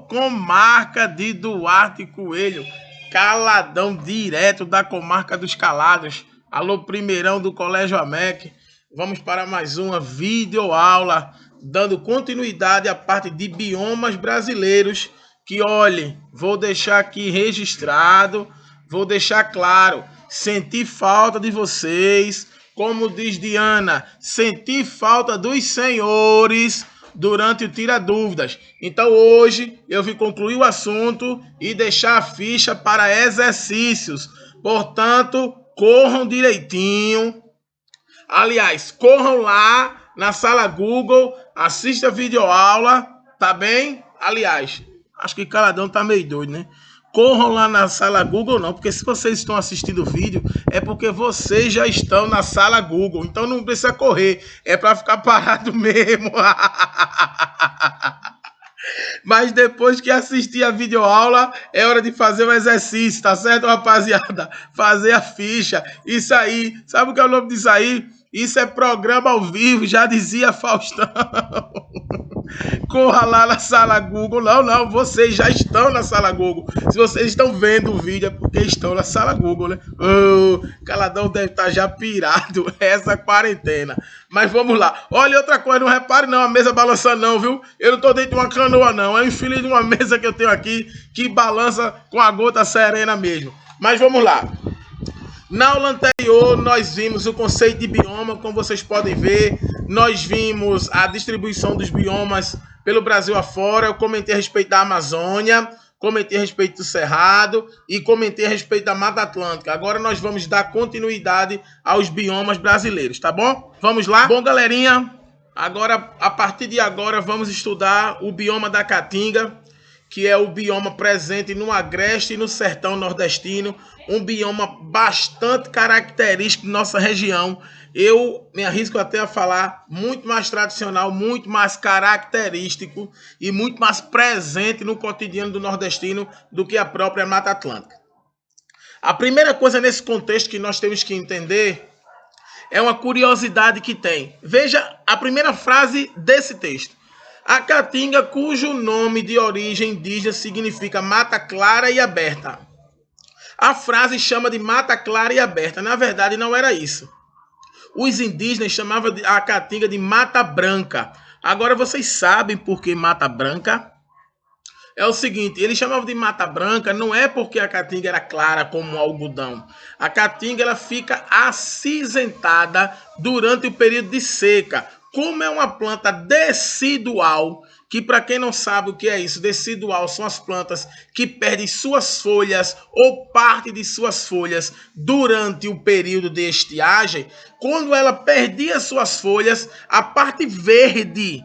comarca de Duarte Coelho, caladão direto da comarca dos calados. Alô, primeirão do Colégio AMEC. Vamos para mais uma videoaula, dando continuidade à parte de biomas brasileiros, que, olhem, vou deixar aqui registrado, vou deixar claro, senti falta de vocês, como diz Diana, senti falta dos senhores durante o Tira Dúvidas. Então hoje eu vim concluir o assunto e deixar a ficha para exercícios. Portanto, corram direitinho. Aliás, corram lá na sala Google, assista a videoaula, tá bem? Aliás, acho que Caladão tá meio doido, né? Corram lá na sala Google não, porque se vocês estão assistindo o vídeo, é porque vocês já estão na sala Google. Então não precisa correr, é para ficar parado mesmo. Mas depois que assistir a videoaula, é hora de fazer o exercício, tá certo, rapaziada? Fazer a ficha, isso aí. Sabe o que é o nome disso aí? Isso é programa ao vivo, já dizia Faustão. Corra lá na sala Google. Não, vocês já estão na sala Google. Se vocês estão vendo o vídeo, é porque estão na sala Google, né? Caladão deve estar já pirado essa quarentena. Mas vamos lá. Olha, outra coisa, não repare não, a mesa balançando não, viu? Eu não tô dentro de uma canoa não, é um infeliz de uma mesa que eu tenho aqui, que balança com a gota serena mesmo. Mas vamos lá. Na aula anterior, nós vimos o conceito de bioma, como vocês podem ver. Nós vimos a distribuição dos biomas pelo Brasil afora. Eu comentei a respeito da Amazônia, comentei a respeito do Cerrado e comentei a respeito da Mata Atlântica. Agora nós vamos dar continuidade aos biomas brasileiros, tá bom? Vamos lá? Bom, galerinha, agora, a partir de agora, vamos estudar o bioma da Caatinga, que é o bioma presente no Agreste e no Sertão Nordestino, um bioma bastante característico de nossa região. Eu me arrisco até a falar muito mais tradicional, muito mais característico e muito mais presente no cotidiano do nordestino do que a própria Mata Atlântica. A primeira coisa nesse contexto que nós temos que entender é uma curiosidade que tem. Veja a primeira frase desse texto. A Caatinga, cujo nome de origem indígena significa mata clara e aberta. A frase chama de mata clara e aberta. Na verdade, não era isso. Os indígenas chamavam a Caatinga de Mata Branca. Agora, vocês sabem por que Mata Branca? É o seguinte, eles chamavam de Mata Branca não é porque a Caatinga era clara como um algodão. A Caatinga ela fica acinzentada durante o período de seca. Como é uma planta decidual, que para quem não sabe o que é isso, decidual são as plantas que perdem suas folhas ou parte de suas folhas durante o período de estiagem. Quando ela perdia suas folhas, a parte verde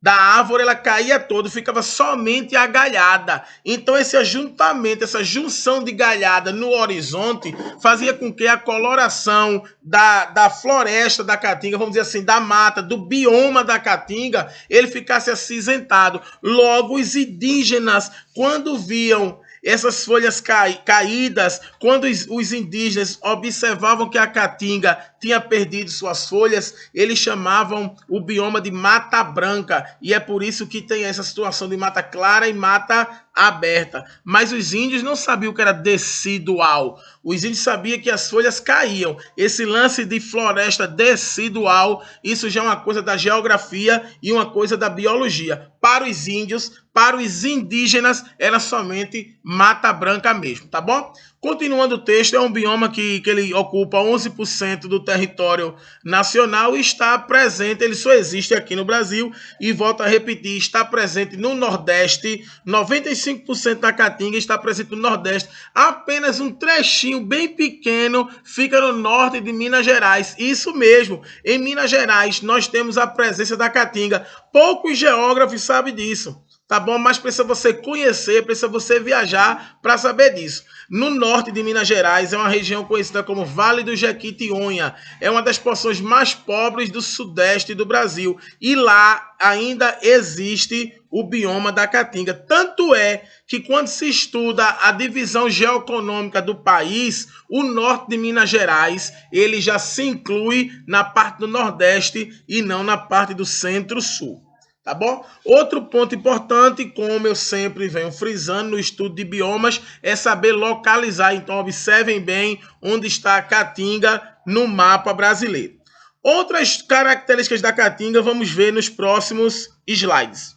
da árvore ela caía toda, ficava somente a galhada. Então esse ajuntamento, essa junção de galhada no horizonte fazia com que a coloração da floresta da Caatinga, vamos dizer assim, da mata, do bioma da Caatinga, ele ficasse acinzentado. Logo, os indígenas, quando viam essas folhas caídas, quando os indígenas observavam que a Caatinga tinha perdido suas folhas, eles chamavam o bioma de Mata Branca. E é por isso que tem essa situação de mata clara e mata aberta. Mas os índios não sabiam o que era decidual. Os índios sabiam que as folhas caíam. Esse lance de floresta decidual, isso já é uma coisa da geografia e uma coisa da biologia. Para os índios, para os indígenas, era somente Mata Branca mesmo, tá bom? Continuando o texto, é um bioma que ele ocupa 11% do território nacional e está presente, ele só existe aqui no Brasil, e volto a repetir, está presente no Nordeste, 95% da Caatinga está presente no Nordeste, apenas um trechinho bem pequeno fica no norte de Minas Gerais, isso mesmo, em Minas Gerais nós temos a presença da Caatinga, poucos geógrafos sabem disso. Tá bom? Mas precisa você conhecer, precisa você viajar para saber disso. No norte de Minas Gerais é uma região conhecida como Vale do Jequitinhonha. É uma das porções mais pobres do sudeste do Brasil. E lá ainda existe o bioma da Caatinga. Tanto é que quando se estuda a divisão geoeconômica do país, o norte de Minas Gerais ele já se inclui na parte do Nordeste e não na parte do Centro-Sul. Tá bom? Outro ponto importante, como eu sempre venho frisando no estudo de biomas, é saber localizar. Então, observem bem onde está a caatinga no mapa brasileiro. Outras características da caatinga vamos ver nos próximos slides.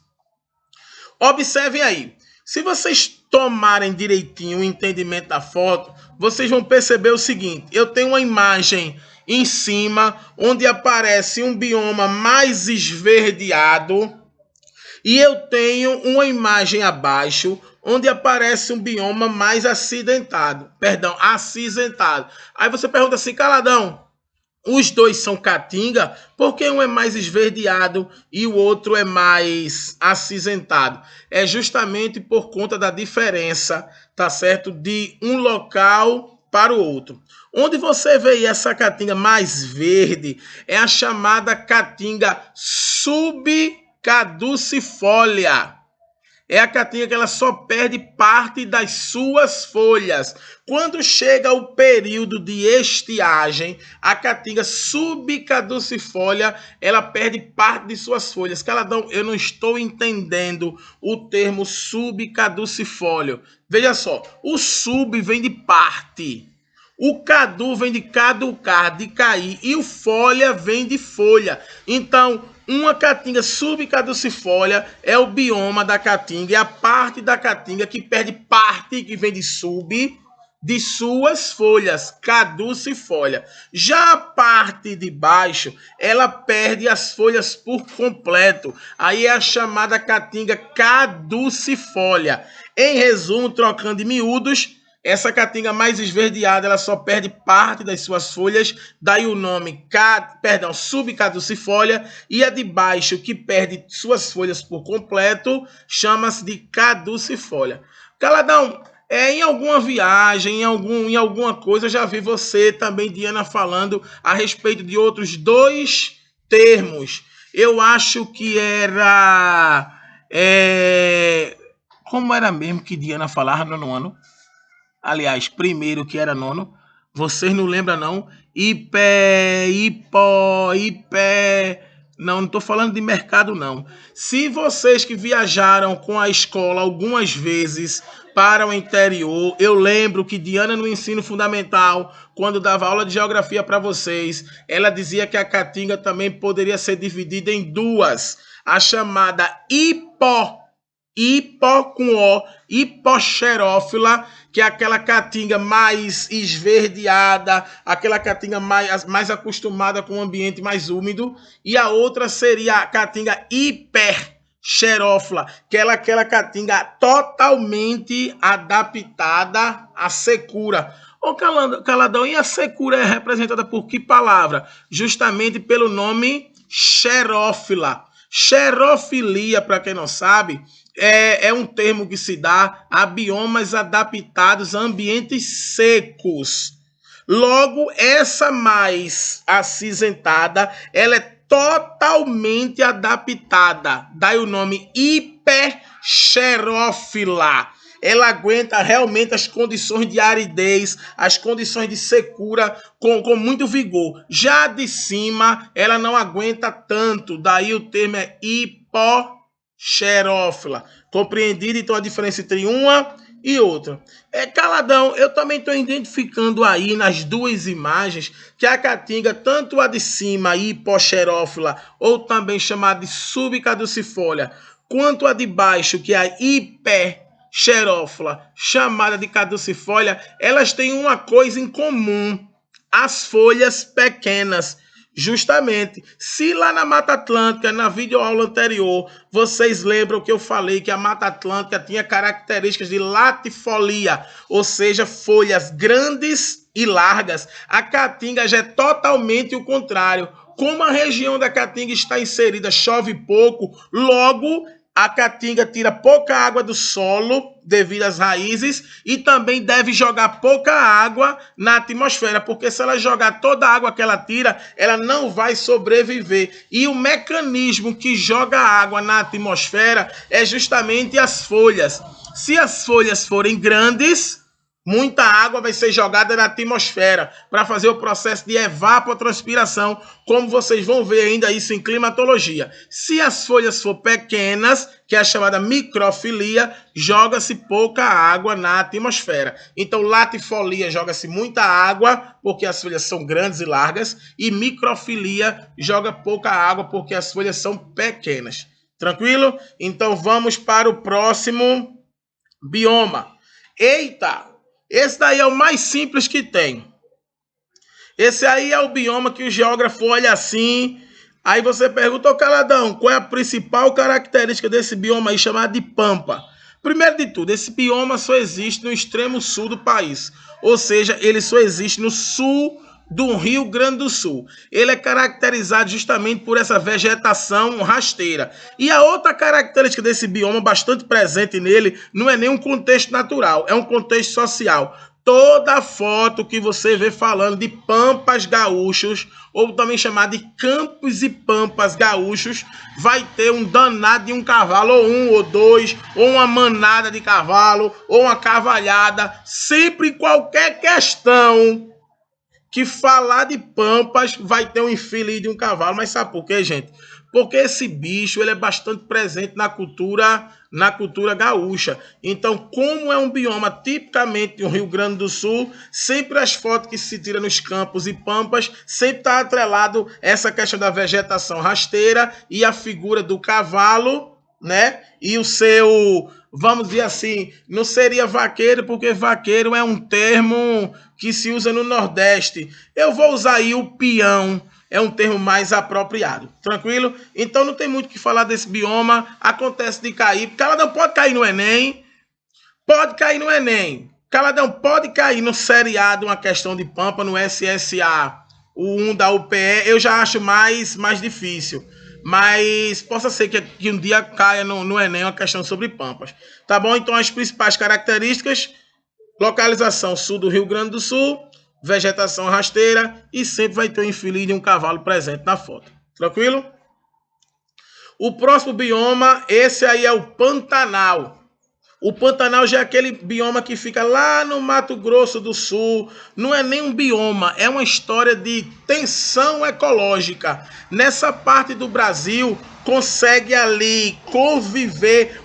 Observem aí. Se vocês tomarem direitinho o entendimento da foto, vocês vão perceber o seguinte. Eu tenho uma imagem em cima, onde aparece um bioma mais esverdeado, e eu tenho uma imagem abaixo, onde aparece um bioma mais acinzentado. Aí você pergunta assim, Caladão, os dois são caatinga, porque um é mais esverdeado e o outro é mais acinzentado? É justamente por conta da diferença, tá certo? De um local para o outro. Onde você vê essa caatinga mais verde é a chamada caatinga subcaducifólia. É a caatinga que ela só perde parte das suas folhas. Quando chega o período de estiagem, a caatinga subcaducifólia, ela perde parte de suas folhas. Caladão, eu não estou entendendo o termo subcaducifólio. Veja só, o sub vem de parte. O cadu vem de caducar, de cair, e o folha vem de folha. Então, uma caatinga subcaducifólia é o bioma da caatinga, é a parte da caatinga que perde parte, que vem de sub, de suas folhas, caducifólia. Já a parte de baixo, ela perde as folhas por completo. Aí é a chamada caatinga caducifólia. Em resumo, trocando de miúdos, essa caatinga mais esverdeada, ela só perde parte das suas folhas, daí o nome subcaducifólia, e a de baixo, que perde suas folhas por completo, chama-se de caducifólia. Caladão, em alguma viagem, em alguma coisa, eu já vi você também, Diana, falando a respeito de outros dois termos. Eu acho que era... Como era mesmo que Diana falava no ano? Aliás, primeiro que era nono, vocês não lembram não? Não estou falando de mercado não. Se vocês que viajaram com a escola algumas vezes para o interior, eu lembro que Diana no ensino fundamental, quando dava aula de geografia para vocês, ela dizia que a caatinga também poderia ser dividida em duas. A chamada hipoxerófila, que é aquela caatinga mais esverdeada, aquela caatinga mais acostumada com o ambiente mais úmido, e a outra seria a caatinga hiperxerófila, que é aquela caatinga totalmente adaptada à secura. Ô Caladão, e a secura é representada por que palavra? Justamente pelo nome xerófila. Xerofilia, para quem não sabe, é um termo que se dá a biomas adaptados a ambientes secos. Logo, essa mais acinzentada, ela é totalmente adaptada. Daí o nome hiperxerófila. Ela aguenta realmente as condições de aridez, as condições de secura com muito vigor. Já de cima, ela não aguenta tanto. Daí o termo é hipoxerófila. Compreendido então a diferença entre uma e outra? Caladão, eu também estou identificando aí nas duas imagens que a caatinga, tanto a de cima, a hipoxerófila, ou também chamada de subcaducifólia, quanto a de baixo, que é a hiperxerófila, chamada de caducifólia, elas têm uma coisa em comum: as folhas pequenas. Justamente, se lá na Mata Atlântica, na videoaula anterior, vocês lembram que eu falei que a Mata Atlântica tinha características de latifolia, ou seja, folhas grandes e largas, a caatinga já é totalmente o contrário. Como a região da caatinga está inserida, chove pouco, logo a caatinga tira pouca água do solo devido às raízes e também deve jogar pouca água na atmosfera, porque se ela jogar toda a água que ela tira, ela não vai sobreviver. E o mecanismo que joga água na atmosfera é justamente as folhas. Se as folhas forem grandes, Muita água vai ser jogada na atmosfera para fazer o processo de evapotranspiração, como vocês vão ver ainda isso em climatologia. Se as folhas for pequenas, que é a chamada microfilia, joga-se pouca água na atmosfera. Então, latifolia joga-se muita água, porque as folhas são grandes e largas, e microfilia joga pouca água, porque as folhas são pequenas. Tranquilo? Então, vamos para o próximo bioma. Eita! Esse daí é o mais simples que tem. Esse aí é o bioma que o geógrafo olha assim. Aí você pergunta, ô Caladão, qual é a principal característica desse bioma aí chamado de pampa? Primeiro de tudo, esse bioma só existe no extremo sul do país. Ou seja, ele só existe no sul do Rio Grande do Sul. Ele é caracterizado justamente por essa vegetação rasteira. E a outra característica desse bioma, bastante presente nele, não é nem um contexto natural, é um contexto social. Toda foto que você vê falando de pampas gaúchos, ou também chamado de campos e pampas gaúchos, vai ter um danado de um cavalo, ou um, ou dois, ou uma manada de cavalo, ou uma cavalhada. Sempre qualquer questão que falar de pampas vai ter um infeliz de um cavalo. Mas sabe por quê, gente? Porque esse bicho ele é bastante presente na cultura gaúcha. Então, como é um bioma tipicamente do Rio Grande do Sul, sempre as fotos que se tira nos campos e pampas sempre está atrelado essa questão da vegetação rasteira e a figura do cavalo, né? E o seu, vamos dizer assim, não seria vaqueiro, porque vaqueiro é um termo que se usa no Nordeste. Eu vou usar aí o peão, é um termo mais apropriado. Tranquilo? Então não tem muito o que falar desse bioma. Acontece de cair. Caladão pode cair no Enem. Pode cair no Enem. Caladão pode cair no seriado uma questão de pampa, no SSA, o 1 da UPE. Eu já acho mais difícil. Mas possa ser que um dia caia no Enem uma questão sobre pampas. Tá bom? Então as principais características: localização sul do Rio Grande do Sul, vegetação rasteira e sempre vai ter um infeliz de um cavalo presente na foto. Tranquilo? O próximo bioma, esse aí é o Pantanal. O Pantanal já é aquele bioma que fica lá no Mato Grosso do Sul. Não é nem um bioma, é uma história de tensão ecológica. Nessa parte do Brasil, consegue ali conviver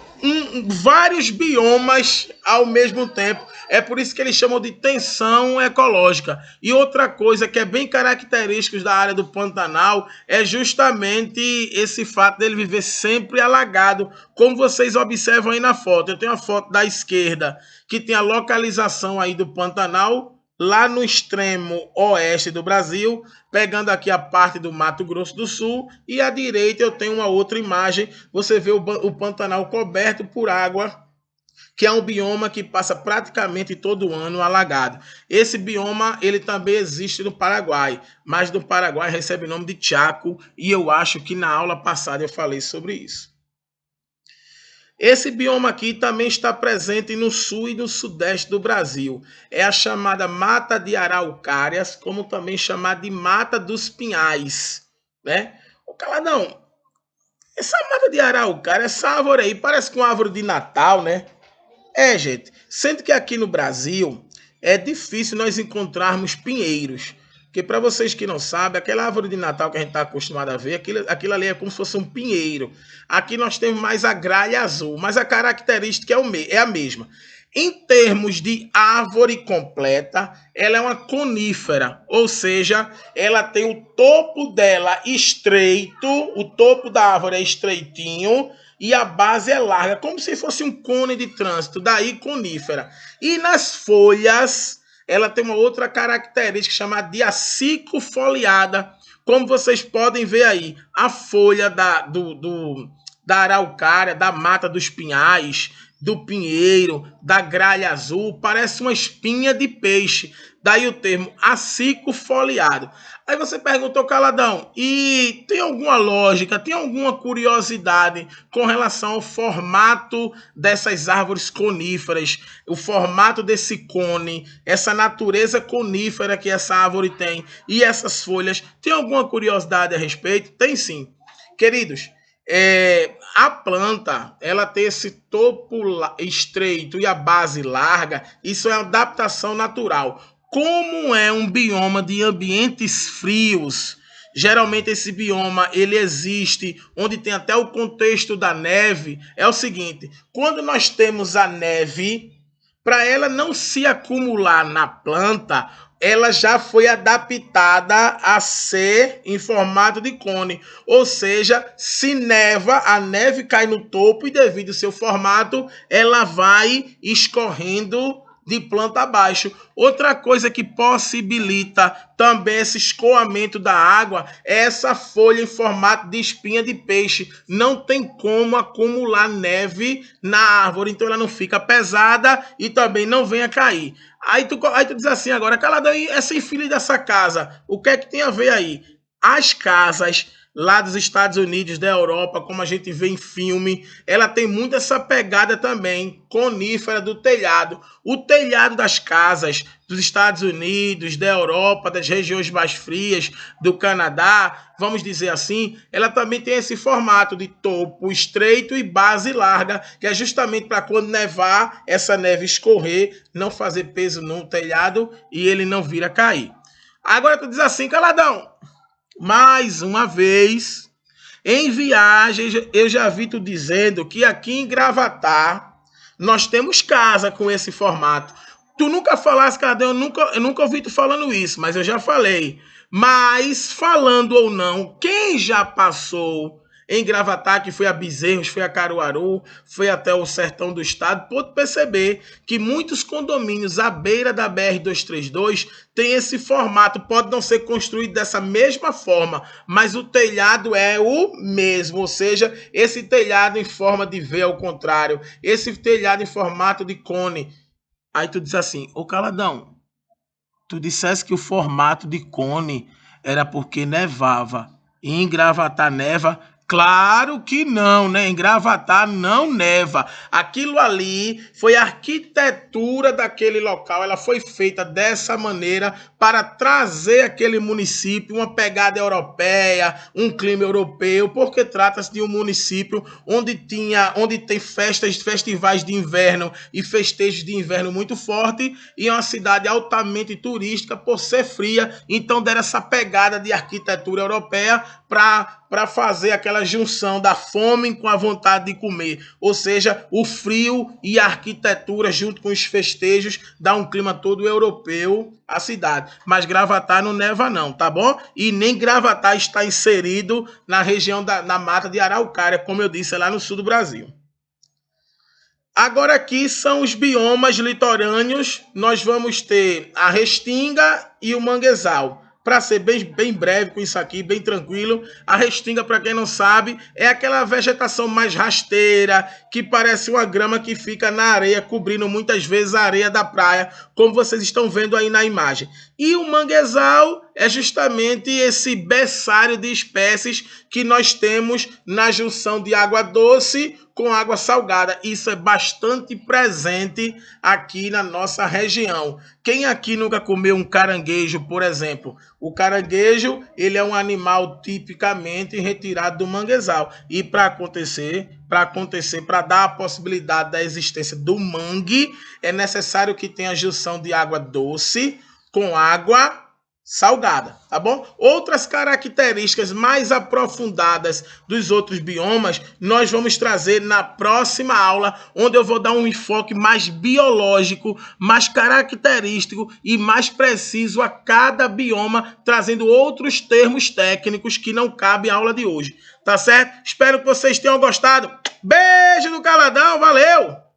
vários biomas ao mesmo tempo. É por isso que eles chamam de tensão ecológica. E outra coisa que é bem característica da área do Pantanal é justamente esse fato dele viver sempre alagado, como vocês observam aí na foto. Eu tenho a foto da esquerda que tem a localização aí do Pantanal, lá no extremo oeste do Brasil, pegando aqui a parte do Mato Grosso do Sul, e à direita eu tenho uma outra imagem, você vê o Pantanal coberto por água, que é um bioma que passa praticamente todo ano alagado. Esse bioma ele também existe no Paraguai, mas no Paraguai recebe o nome de Chaco, e eu acho que na aula passada eu falei sobre isso. Esse bioma aqui também está presente no sul e no sudeste do Brasil. É a chamada Mata de Araucárias, como também chamada de Mata dos Pinhais, né? Ô Caladão, essa Mata de Araucária, essa árvore aí, parece com uma árvore de Natal, né? Gente, sendo que aqui no Brasil é difícil nós encontrarmos pinheiros. Porque para vocês que não sabem, aquela árvore de Natal que a gente está acostumado a ver, aquilo ali é como se fosse um pinheiro. Aqui nós temos mais a gralha azul, mas a característica é a mesma. Em termos de árvore completa, ela é uma conífera, ou seja, ela tem o topo dela estreito, o topo da árvore é estreitinho, e a base é larga, como se fosse um cone de trânsito, daí conífera. E nas folhas, ela tem uma outra característica chamada de acicofoliada, como vocês podem ver aí, a folha da araucária, da mata dos pinhais, do pinheiro, da gralha azul, parece uma espinha de peixe. Daí o termo acicofoliado. Aí você perguntou, Caladão, e tem alguma lógica, tem alguma curiosidade com relação ao formato dessas árvores coníferas, o formato desse cone, essa natureza conífera que essa árvore tem e essas folhas? Tem alguma curiosidade a respeito? Tem sim. Queridos, A planta, ela tem esse topo estreito e a base larga, isso é uma adaptação natural. Como é um bioma de ambientes frios, geralmente esse bioma ele existe onde tem até o contexto da neve, é o seguinte, quando nós temos a neve, para ela não se acumular na planta, ela já foi adaptada a ser em formato de cone. Ou seja, se neva, a neve cai no topo e devido ao seu formato, ela vai escorrendo de planta abaixo. Outra coisa que possibilita também esse escoamento da água é essa folha em formato de espinha de peixe. Não tem como acumular neve na árvore, então ela não fica pesada e também não vem a cair. Aí tu diz assim agora, Caladão, e essa infeliz dessa casa, o que é que tem a ver aí? As casas lá dos Estados Unidos, da Europa, como a gente vê em filme, ela tem muito essa pegada também conífera do telhado. O telhado das casas dos Estados Unidos, da Europa, das regiões mais frias, do Canadá, vamos dizer assim, ela também tem esse formato de topo estreito e base larga, que é justamente para quando nevar, essa neve escorrer, não fazer peso no telhado e ele não vir a cair. Agora tu diz assim, Caladão, mais uma vez, em viagem, eu já vi tu dizendo que aqui em Gravatá nós temos casa com esse formato. Tu nunca falaste, Caladão, eu nunca ouvi tu falando isso, mas eu já falei. Mas, falando ou não, quem já passou em Gravatá, que foi a Bezerros, foi a Caruaru, foi até o sertão do estado, pode perceber que muitos condomínios à beira da BR-232 têm esse formato, pode não ser construído dessa mesma forma, mas o telhado é o mesmo, ou seja, esse telhado em forma de V ao contrário, esse telhado em formato de cone. Aí tu diz assim, ô Caladão, tu disseste que o formato de cone era porque nevava, e em Gravatá neva? Claro que não, né? Em Gravatá não neva. Aquilo ali foi a arquitetura daquele local. Ela foi feita dessa maneira para trazer aquele município uma pegada europeia, um clima europeu, porque trata-se de um município onde tem festivais de inverno e festejos de inverno muito forte e é uma cidade altamente turística por ser fria. Então deram essa pegada de arquitetura europeia para fazer aquela junção da fome com a vontade de comer. Ou seja, o frio e a arquitetura junto com os festejos dá um clima todo europeu à cidade. Mas Gravatá não neva não, tá bom? E nem Gravatá está inserido na região na mata de Araucária, como eu disse, é lá no sul do Brasil. Agora aqui são os biomas litorâneos. Nós vamos ter a restinga e o manguezal. Para ser bem breve com isso aqui, bem tranquilo, a restinga, para quem não sabe, é aquela vegetação mais rasteira, que parece uma grama que fica na areia, cobrindo muitas vezes a areia da praia, como vocês estão vendo aí na imagem. E o manguezal é justamente esse berçário de espécies que nós temos na junção de água doce com água salgada. Isso é bastante presente aqui na nossa região. Quem aqui nunca comeu um caranguejo, por exemplo? O caranguejo, ele é um animal tipicamente retirado do manguezal. E para dar a possibilidade da existência do mangue, é necessário que tenha a junção de água doce com água salgada, tá bom? Outras características mais aprofundadas dos outros biomas, nós vamos trazer na próxima aula, onde eu vou dar um enfoque mais biológico, mais característico e mais preciso a cada bioma, trazendo outros termos técnicos que não cabem à aula de hoje, tá certo? Espero que vocês tenham gostado. Beijo do Caladão, valeu!